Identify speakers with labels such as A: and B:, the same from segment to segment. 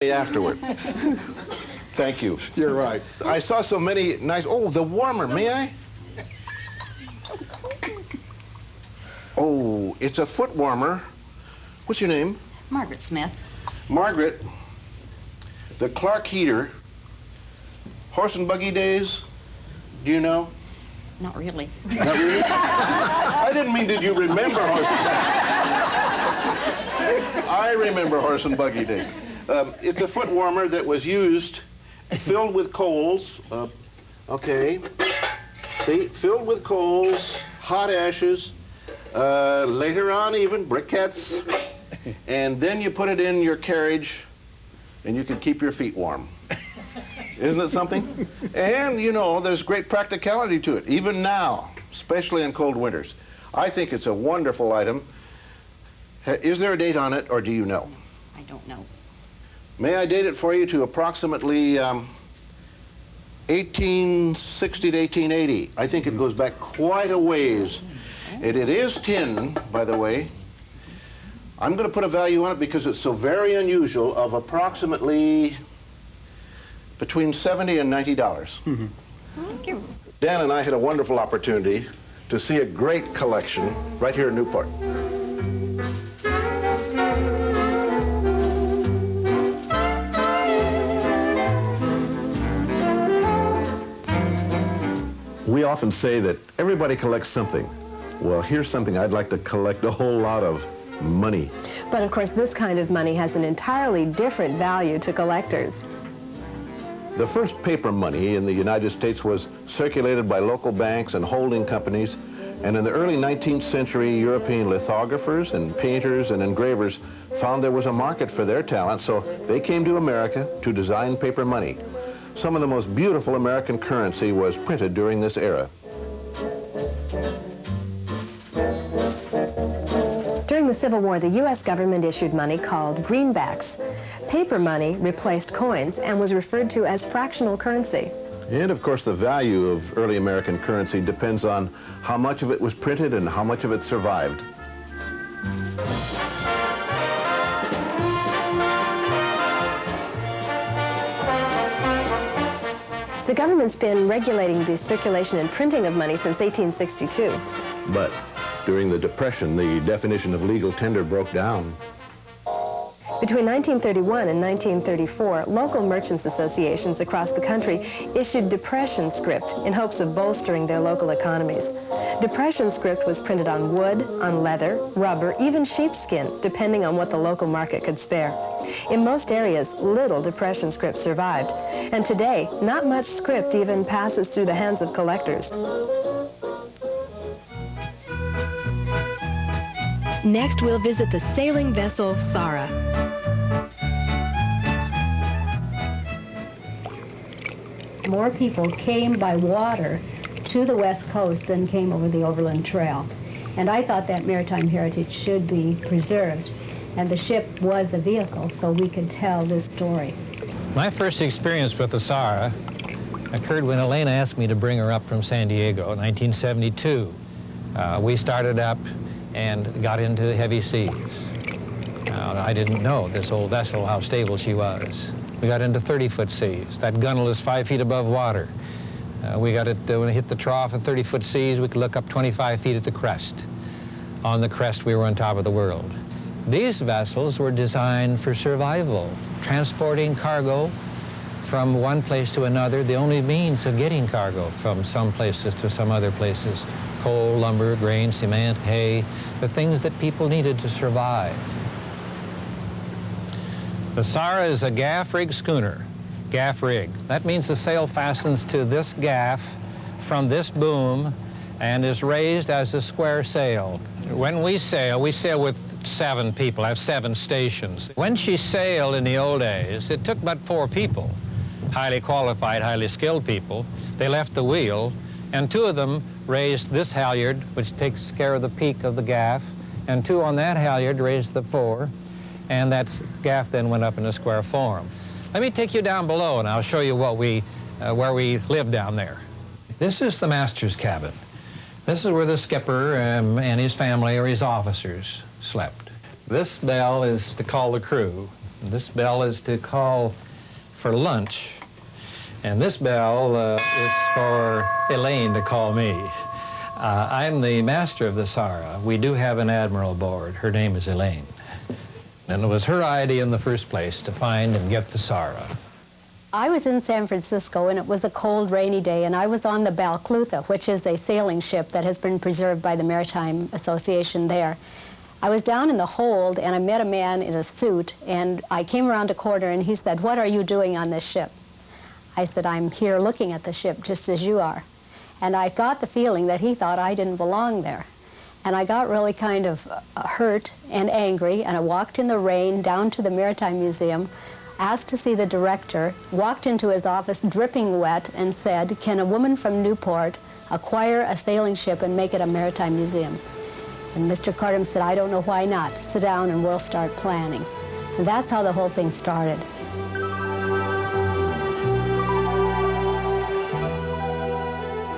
A: afterward. Thank you.
B: You're right.
A: I saw so many nice... Oh, the warmer, may I? Oh, it's a foot warmer. What's your name?
C: Margaret Smith.
A: Margaret, the Clark heater, horse and buggy days, do you know?
C: Not really.
A: Not really? I didn't mean did you remember horse and buggy. I remember horse and buggy days. It's a foot warmer that was used, filled with coals. Okay. See, filled with coals, hot ashes, later on even briquettes, and then you put it in your carriage and you can keep your feet warm. Isn't it something? And, you know, there's great practicality to it, even now, especially in cold winters. I think it's a wonderful item. Is there a date on it, or do you know?
C: I don't know.
A: May I date it for you to approximately 1860 to 1880. I think it goes back quite a ways. And it is tin, by the way. I'm going to put a value on it because it's so very unusual, of approximately between $70 and $90.
C: Thank you.
A: Dan and I had a wonderful opportunity to see a great collection right here in Newport. We often say that everybody collects something. Well, here's something I'd like to collect a whole lot of: money.
D: But of course, this kind of money has an entirely different value to collectors.
A: The first paper money in the United States was circulated by local banks and holding companies, and in the early 19th century, European lithographers and painters and engravers found there was a market for their talent, so they came to America to design paper money. Some of the most beautiful American currency was printed during this era.
D: During the Civil War, the U.S. government issued money called greenbacks. Paper money replaced coins and was referred to as fractional currency.
A: And of course, the value of early American currency depends on how much of it was printed and how much of it survived.
D: The government's been regulating the circulation and printing of money since 1862.
A: But during the Depression, the definition of legal tender broke down.
D: Between 1931 and 1934, local merchants associations across the country issued Depression script in hopes of bolstering their local economies. Depression script was printed on wood, on leather, rubber, even sheepskin, depending on what the local market could spare. In most areas, little Depression script survived, and today, not much script even passes through the hands of collectors.
E: Next, we'll visit the sailing vessel Sara.
F: More people came by water to the West Coast than came over the Overland Trail. And I thought that maritime heritage should be preserved. And the ship was the vehicle, so we could tell this story.
G: My first experience with the Sara occurred when Elena asked me to bring her up from San Diego in 1972. We started up and got into heavy seas. Now, I didn't know this old vessel, how stable she was. We got into 30-foot seas. That gunwale is 5 feet above water. We got it, when it hit the trough at 30-foot seas, we could look up 25 feet at the crest. On the crest, we were on top of the world. These vessels were designed for survival, transporting cargo from one place to another, the only means of getting cargo from some places to some other places. Coal, lumber, grain, cement, hay, the things that people needed to survive. The Sara is a gaff rig schooner, gaff rig. That means the sail fastens to this gaff from this boom and is raised as a square sail. When we sail with 7 people, I have 7 stations. When she sailed in the old days, it took but 4 people, highly qualified, highly skilled people. They left the wheel, and 2 of them raised this halyard, which takes care of the peak of the gaff, and 2 on that halyard raised the fore, and that gaff then went up in a square form. Let me take you down below, and I'll show you what where we live down there. This is the master's cabin. This is where the skipper and his family or his officers slept. This bell is to call the crew. This bell is to call for lunch. And this bell is for Elaine to call me. I'm the master of the Sara. We do have an admiral aboard. Her name is Elaine. And it was her idea in the first place to find and get the Sara.
F: I was in San Francisco, and it was a cold, rainy day, and I was on the Balclutha, which is a sailing ship that has been preserved by the Maritime Association there. I was down in the hold, and I met a man in a suit, and I came around a corner, and he said, "What are you doing on this ship?" I said, "I'm here looking at the ship, just as you are." And I got the feeling that he thought I didn't belong there. And I got really kind of hurt and angry, and I walked in the rain down to the Maritime Museum, asked to see the director, walked into his office dripping wet, and said, "Can a woman from Newport acquire a sailing ship and make it a maritime museum?" And Mr. Cardam said, "I don't know why not. Sit down and we'll start planning." And that's how the whole thing started.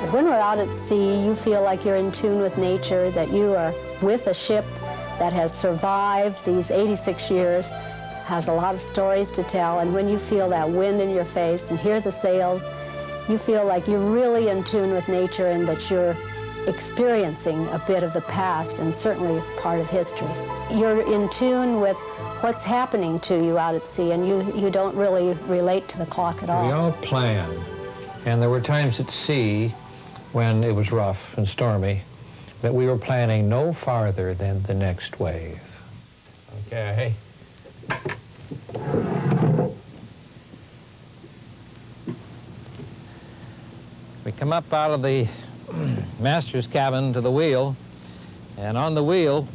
F: But when we're out at sea, you feel like you're in tune with nature, that you are with a ship that has survived these 86 years, has a lot of stories to tell, and when you feel that wind in your face and hear the sails, you feel like you're really in tune with nature and that you're experiencing a bit of the past and certainly part of history. You're in tune with what's happening to you out at sea, and you don't really relate to the clock at all.
G: We all planned, and there were times at sea when it was rough and stormy that we were planning no farther than the next wave. Okay. We come up out of the master's cabin to the wheel, and on the wheel,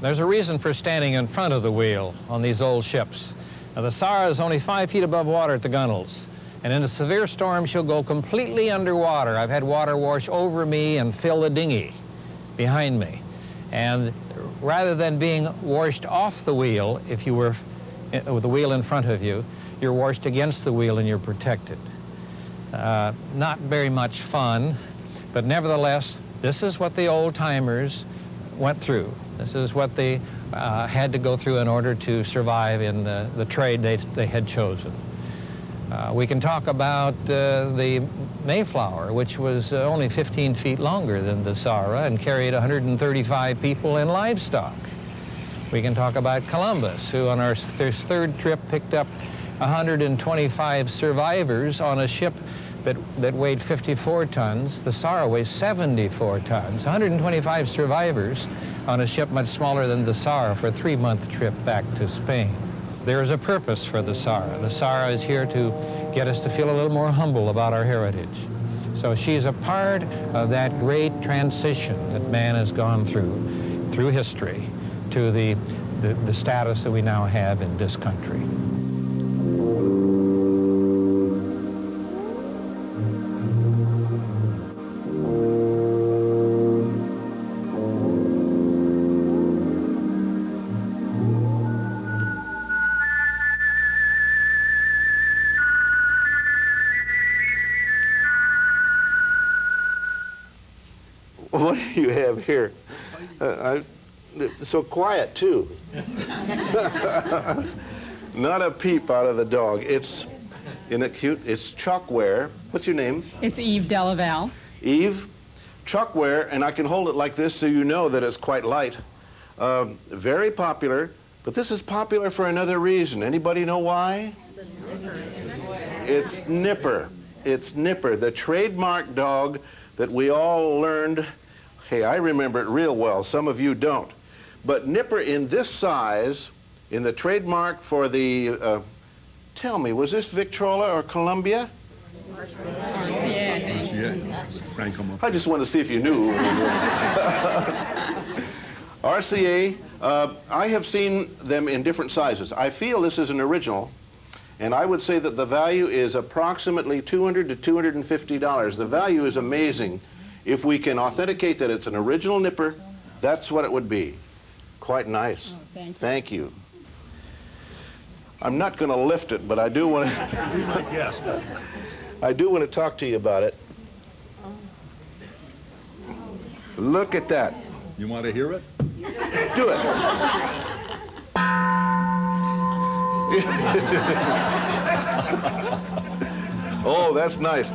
G: there's a reason for standing in front of the wheel on these old ships. Now, the Sara is only 5 feet above water at the gunwales, and in a severe storm, she'll go completely underwater. I've had water wash over me and fill the dinghy behind me. And rather than being washed off the wheel, if you were with the wheel in front of you, you're washed against the wheel and you're protected. Not very much fun, but nevertheless, this is what the old-timers went through. This is what they had to go through in order to survive in the trade they had chosen. We can talk about the Mayflower, which was only 15 feet longer than the Sara and carried 135 people and livestock. We can talk about Columbus, who on their third trip picked up 125 survivors on a ship that weighed 54 tons. The Sara weighs 74 tons. 125 survivors on a ship much smaller than the Sara for a 3-month trip back to Spain. There is a purpose for the Sara. The Sara is here to get us to feel a little more humble about our heritage. So she's a part of that great transition that man has gone through history, to the status that we now have in this country.
A: What do you have here? So quiet, too. Not a peep out of the dog. Isn't it cute? It's chalkware. What's your name?
B: It's Eve Delaval.
A: Eve, chalkware, and I can hold it like this so you know that it's quite light. Very popular, but this is popular for another reason. Anybody know why? It's Nipper. It's Nipper, the trademark dog that we all learned. Hey, I remember it real well. Some of you don't. But Nipper in this size, in the trademark for the, tell me, was this Victrola or Columbia? I just wanted to see if you knew. RCA, I have seen them in different sizes. I feel this is an original, and I would say that the value is approximately $200 to $250. The value is amazing. If we can authenticate that it's an original Nipper, that's what it would be. Quite nice.
B: Oh, thank you.
A: Thank you. I'm not going to lift it, but I do want to. I do want to talk to you about it. Look at that.
H: You want to hear it?
A: Do it. Oh, that's nice.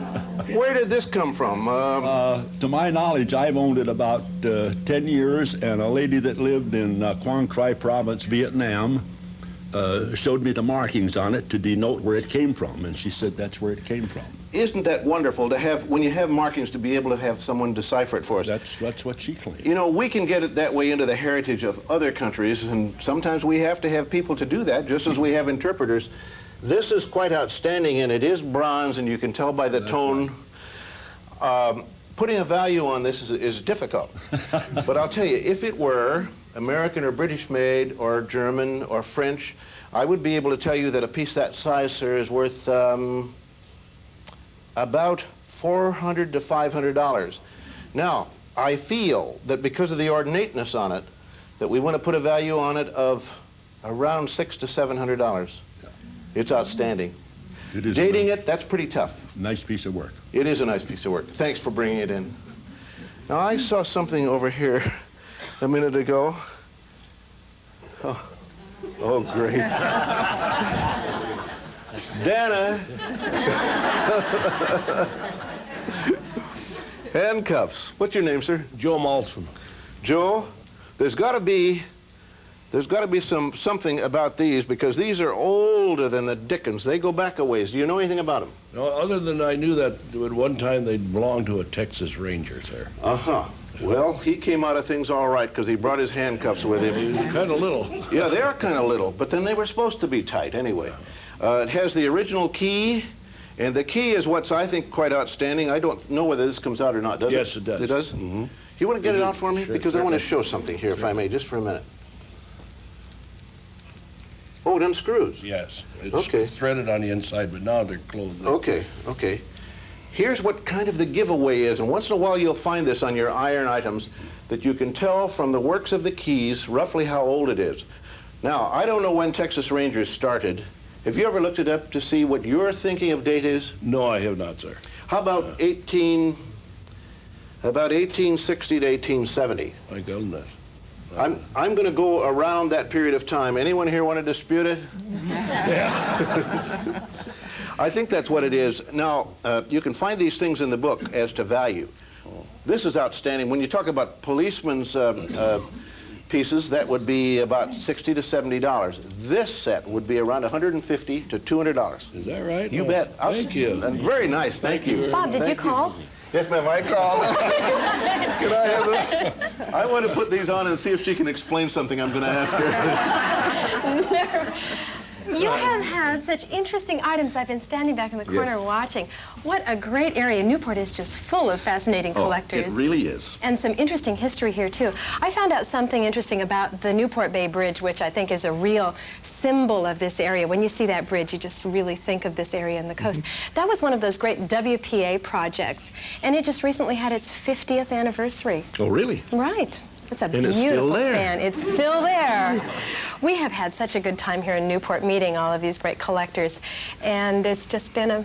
A: Where did this come from?
B: To my knowledge, I've owned it about 10 years, and a lady that lived in Quang Tri Province, Vietnam, showed me the markings on it to denote where it came from, and she said that's where it came from.
A: Isn't that wonderful to have, when you have markings, to be able to have someone decipher it for us?
B: That's what she claimed.
A: You know, we can get it that way into the heritage of other countries, and sometimes we have to have people to do that, just as we have interpreters. This is quite outstanding, and it is bronze, and you can tell by the tone. Right. Putting a value on this is difficult. But I'll tell you, if it were American or British made, or German or French, I would be able to tell you that a piece that size, sir, is worth about $400 to $500. Now, I feel that because of the ornateness on it, that we want to put a value on it of around $600 to $700. It's outstanding.
B: It is
A: dating it, that's pretty tough.
B: Nice piece of work.
A: It is a nice piece of work. Thanks for bringing it in. Now, I saw something over here a minute ago. Oh, great. Dana. Handcuffs. What's your name, sir?
H: Joe Malson.
A: Joe, there's got to be something about these, because these are older than the dickens. They go back a ways. Do you know anything about them?
H: No, other than I knew that at one time they belonged to a Texas Ranger, sir.
A: Uh-huh. Well, he came out of things all right, because he brought his handcuffs with him.
H: He was kind of little.
A: Yeah, they are kind of little, but then they were supposed to be tight anyway. It has the original key, and the key is what's, I think, quite outstanding. I don't know whether this comes out or not, does it?
H: Yes, it does.
A: It does?
H: Mm-hmm.
A: You want to get it out for me?
H: Sure,
A: Because I want to show something here, if I may, just for a minute. Oh, it unscrews.
H: Yes. It's
A: Okay.
H: threaded on the inside, but now they're closed.
A: Okay, okay. Here's what kind of the giveaway is, and once in a while you'll find this on your iron items, that you can tell from the works of the keys roughly how old it is. Now, I don't know when Texas Rangers started. Have you ever looked it up to see what your thinking of date is?
H: No, I have not, sir.
A: How about 1860 to 1870?
H: My goodness.
A: I'm going to go around that period of time. Anyone here want to dispute it?
H: Yeah.
A: I think that's what it is. Now, you can find these things in the book as to value. This is outstanding. When you talk about policemen's pieces, that would be about $60 to $70. This set would be around $150 to $200.
H: Is that right?
A: You bet.
H: Thank you.
A: And very nice. Thank you.
D: Bob, did you call?
A: Yes, ma'am, I called. Can I have them? I want to put these on and see if she can explain something I'm going to ask her.
I: You have had such interesting items. I've been standing back in the corner
A: Yes.
I: watching. What a great area. Newport is just full of fascinating collectors.
A: It really is.
I: And some interesting history here, too. I found out something interesting about the Newport Bay Bridge, which I think is a real symbol of this area. When you see that bridge, you just really think of this area and the coast. That was one of those great WPA projects, and it just recently had its 50th anniversary.
A: Oh, really?
I: Right. It's a
A: And it's
I: beautiful
A: still there.
I: span. It's still there. We have had such a good time here in Newport meeting all of these great collectors, and it's just been a